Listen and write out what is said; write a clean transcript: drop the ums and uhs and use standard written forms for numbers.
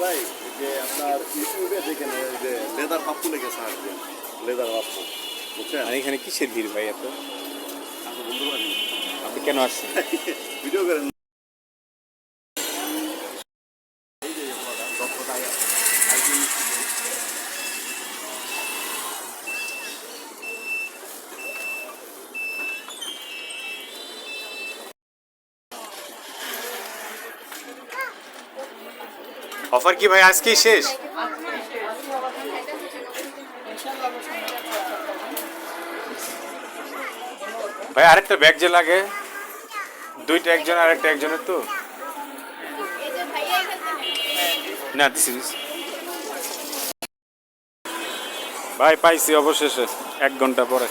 ভাই যে আপনার ইউটিউবে দেখেন যে লেদার পাপ্পু লেগে সার্চ দেন লেদার পাপ্পু বুঝছেন? আর এখানে কিসের ভিড় ভাই এত? আপনি বলতে পারেন আপনি কেন আসছেন? ভিডিও করেন এই যে দক্ষতা আইটি অফার কি ভাই আজকেই শেষ? ভাই আরেকটা ব্যাগ যে লাগে দুইটা একজন আরেকটা একজনের তো না দিছি ভাই পাইছি অবশেষে 1 ঘন্টা পরে।